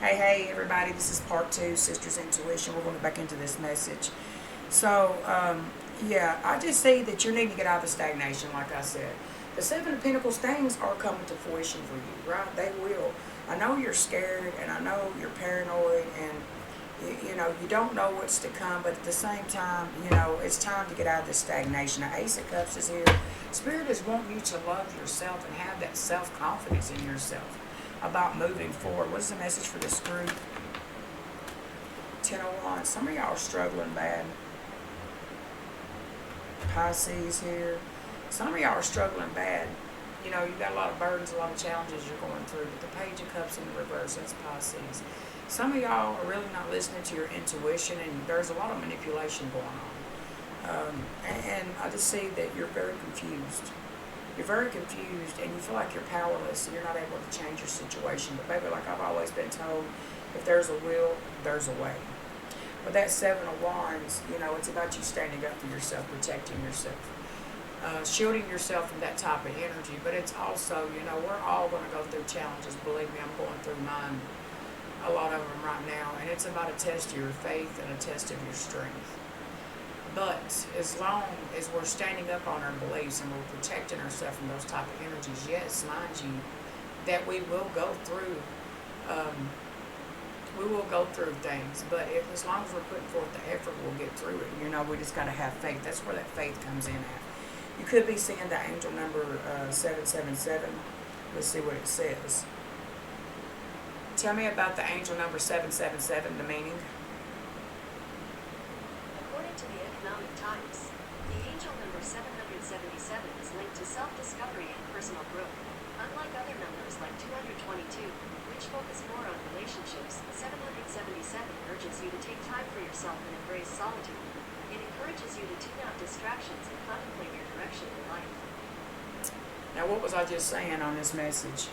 Hey, everybody, this is part two, Sisters Intuition. We're going back into this message. So, yeah, I just see that you need to get out of the stagnation, like I said. The Seven of Pentacles things are coming to fruition for you, right? They will. I know you're scared, and I know you're paranoid, and you don't know what's to come, but at the same time, it's time to get out of this stagnation. The Ace of Cups is here. Spirit is wanting you to love yourself and have that self-confidence in yourself about moving forward. What is the message for this group? 10 of Wands. Some of y'all are struggling bad. Pisces here. Some of y'all are struggling bad. You got a lot of burdens, a lot of challenges you're going through. But the Page of Cups in the reverse, that's Pisces. Some of y'all are really not listening to your intuition, and there's a lot of manipulation going on. And I just see that you're very confused. You're very confused, and you feel like you're powerless, and you're not able to change your situation. But baby, like I've always been told, if there's a will, there's a way. But that Seven of Wands, it's about you standing up for yourself, protecting yourself, shielding yourself from that type of energy. But it's also, we're all going to go through challenges. Believe me, I'm going through mine, a lot of them right now. And it's about a test of your faith and a test of your strength. But as long as we're standing up on our beliefs and we're protecting ourselves from those type of energies, yes, mind you, that we will go through things, but as long as we're putting forth the effort, we'll get through it. We just got to have faith. That's where that faith comes in at. You could be seeing the angel number 777. Let's see what it says. Tell me about the angel number 777, the meaning. According to the Economic Times, the angel number 777 is linked to self-discovery and personal growth. Unlike other numbers like 222, which focus more on relationships, 777 urges you to take time for yourself and embrace solitude. It encourages you to tune out distractions and contemplate your direction in life. Now, what was I just saying on this message?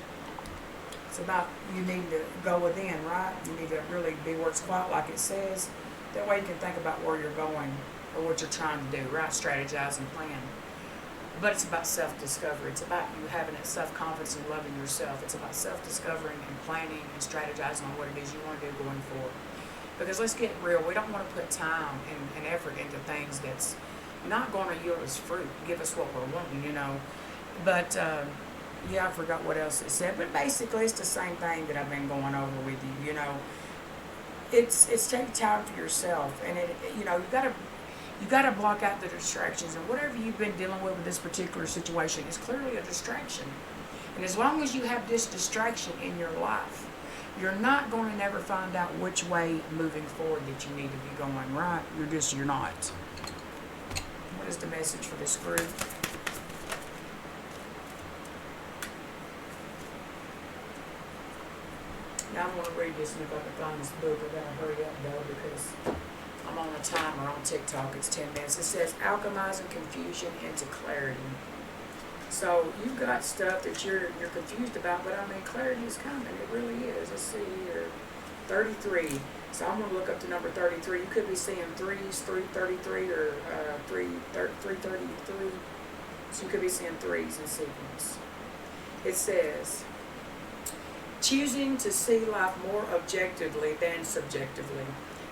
It's about you need to go within, right? You need to really be where it's quiet, like it says. That way you can think about where you're going or what you're trying to do, right? Strategize and plan. But it's about self-discovery. It's about you having that self-confidence and loving yourself. It's about self-discovering and planning and strategizing on what it is you want to do going forward. Because let's get real. We don't want to put time and effort into things that's not going to yield us fruit, give us what we're wanting, But, yeah, I forgot what else it said. But basically, it's the same thing that I've been going over with you, It's taking time for yourself. And, you got to block out the distractions, and whatever you've been dealing with this particular situation is clearly a distraction. And as long as you have this distraction in your life, you're not going to never find out which way moving forward that you need to be going, right? You're not. What is the message for this group? Now I'm going to read this, and if I can find this book, I gotta hurry up though, because I'm on a timer on TikTok. It's 10 minutes. It says alchemizing confusion into clarity. So you've got stuff that you're confused about, but clarity is coming. It really is. Let's see here. 33. So I'm going to look up the number 33. You could be seeing 333, or 333. So you could be seeing 3s in sequence. It says, choosing to see life more objectively than subjectively.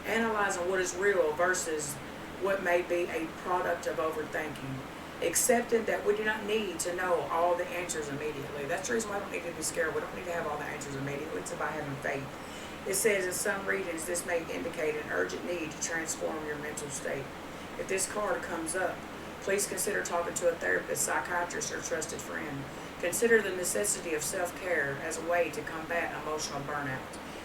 Analyzing what is real versus what may be a product of overthinking. Accepting that we do not need to know all the answers immediately. That's the reason why I don't need to be scared. We don't need to have all the answers immediately. It's about having faith. It says in some readings this may indicate an urgent need to transform your mental state. If this card comes up, please consider talking to a therapist, psychiatrist, or trusted friend. Consider the necessity of self-care as a way to combat emotional burnout.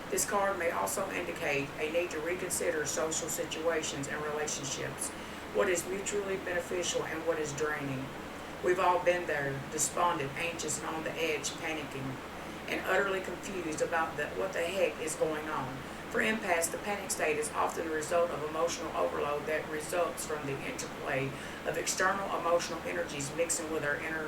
This card may also indicate a need to reconsider social situations and relationships, what is mutually beneficial and what is draining. We've all been there, despondent, anxious, and on the edge, panicking, and utterly confused about what the heck is going on. For empaths, the panic state is often the result of emotional overload that results from the interplay of external emotional energies mixing with our inner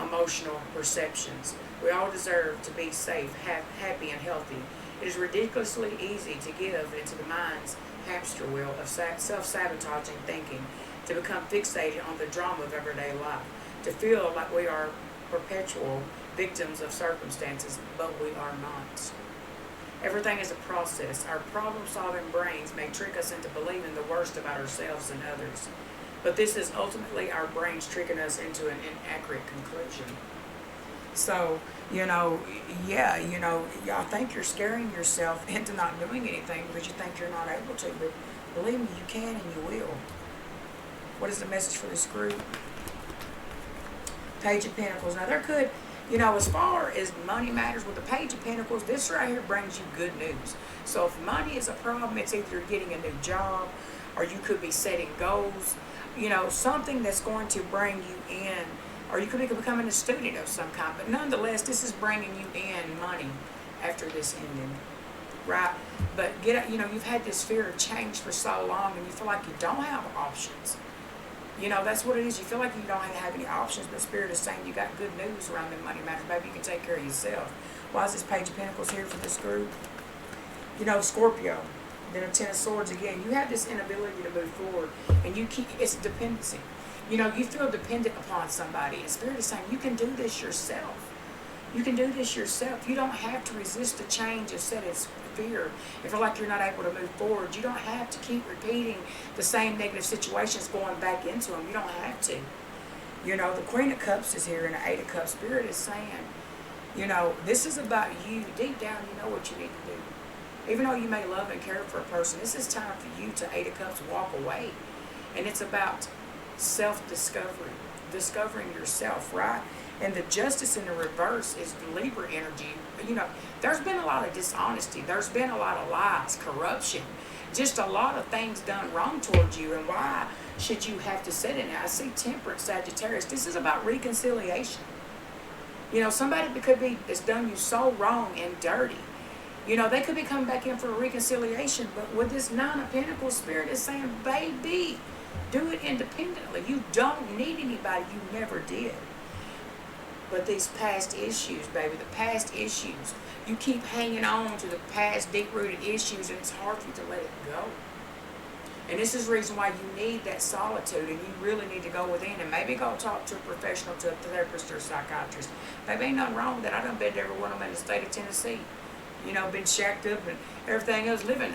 emotional perceptions. We all deserve to be safe, happy, and healthy. It is ridiculously easy to give into the mind's hamster wheel of self-sabotaging thinking, to become fixated on the drama of everyday life, to feel like we are perpetual victims of circumstances, but we are not. Everything is a process. Our problem-solving brains may trick us into believing the worst about ourselves and others. But this is ultimately our brains tricking us into an inaccurate conclusion. So, yeah, y'all think you're scaring yourself into not doing anything because you think you're not able to, but believe me, you can and you will. What is the message for this group? Page of Pentacles. Now, there could, as far as money matters with the Page of Pentacles, this right here brings you good news. So if money is a problem, it's either you're getting a new job or you could be setting goals, something that's going to bring you in, or you could be becoming a student of some kind. But nonetheless, this is bringing you in money after this ending, right? But you've had this fear of change for so long and you feel like you don't have options. That's what it is. You feel like you don't have any options, but Spirit is saying you got good news around the money matters. Maybe you can take care of yourself. Why is this Page of Pentacles here for this group? Scorpio. Then a Ten of Swords again. You have this inability to move forward, and it's dependency. You feel dependent upon somebody, and Spirit is saying you can do this yourself. You can do this yourself. You don't have to resist the change of set its fear and feel like you're not able to move forward. You don't have to keep repeating the same negative situations, going back into them. You don't have to. The Queen of Cups is here and the Eight of Cups. Spirit is saying, this is about you. Deep down, you know what you need to do. Even though you may love and care for a person, this is time for you to, Eight of Cups, walk away. And it's about self-discovery, discovering yourself, right? And the Justice in the reverse is the Libra energy. There's been a lot of dishonesty. There's been a lot of lies, corruption, just a lot of things done wrong towards you. And why should you have to sit in it? I see Temperance, Sagittarius. This is about reconciliation. Somebody that's done you so wrong and dirty. They could be coming back in for a reconciliation. But with this Nine of Pentacles, Spirit is saying, baby, do it independently. You don't need anybody. You never did. But these past issues, baby, the past issues, you keep hanging on to the past deep-rooted issues, and it's hard for you to let it go. And this is the reason why you need that solitude, and you really need to go within and maybe go talk to a professional, to a therapist or a psychiatrist. Baby, ain't nothing wrong with that. I done been to every one of them in the state of Tennessee. Been shacked up and everything else living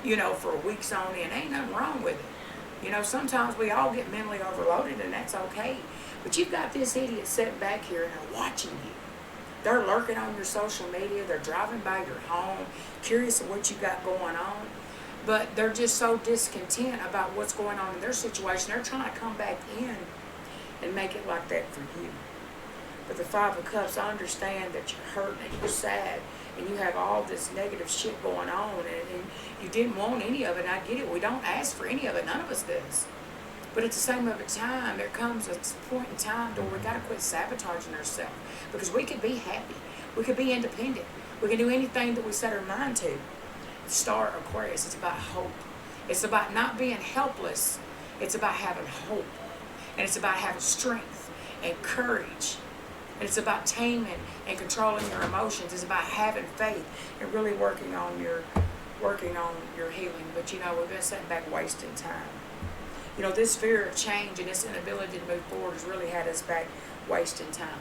there, for weeks on end. Ain't nothing wrong with it. Sometimes we all get mentally overloaded, and that's okay. But you've got this idiot sitting back here and they're watching you. They're lurking on your social media. They're driving by your home, curious of what you got going on. But they're just so discontent about what's going on in their situation. They're trying to come back in and make it like that for you. But the Five of Cups, I understand that you're hurt and you're sad and you have all this negative shit going on and you didn't want any of it. And I get it. We don't ask for any of it. None of us does. But at the same time, there comes a point in time where we got to quit sabotaging ourselves. Because we could be happy. We could be independent. We can do anything that we set our mind to. Star Aquarius, it's about hope. It's about not being helpless. It's about having hope. And it's about having strength and courage. And it's about taming and controlling your emotions. It's about having faith and really working on your healing. But we've been sitting back wasting time. This fear of change and this inability to move forward has really had us back wasting time.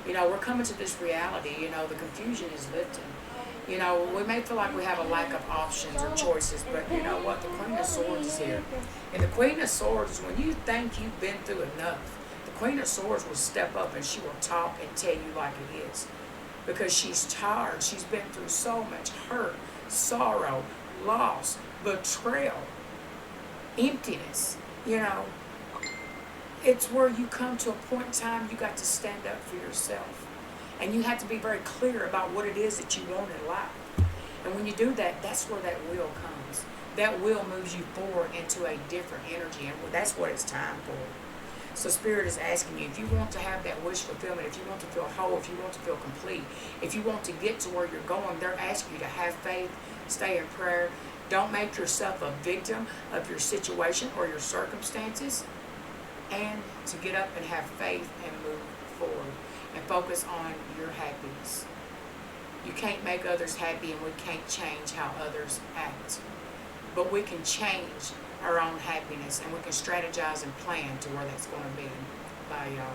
We're coming to this reality, the confusion is lifting. We may feel like we have a lack of options or choices, but you know what? The Queen of Swords is here. And the Queen of Swords is when you think you've been through enough, the Queen of Swords will step up and she will talk and tell you like it is. Because she's tired. She's been through so much hurt, sorrow, loss, betrayal, emptiness. It's where you come to a point in time you got to stand up for yourself. And you have to be very clear about what it is that you want in life. And when you do that, that's where that will comes. That will moves you forward into a different energy. And that's what it's time for. So Spirit is asking you, if you want to have that wish fulfillment, if you want to feel whole, if you want to feel complete, if you want to get to where you're going, they're asking you to have faith, stay in prayer. Don't make yourself a victim of your situation or your circumstances. And to get up and have faith and move forward and focus on your happiness. You can't make others happy and we can't change how others act. But we can change our own happiness and we can strategize and plan to where that's going to be. Bye, y'all.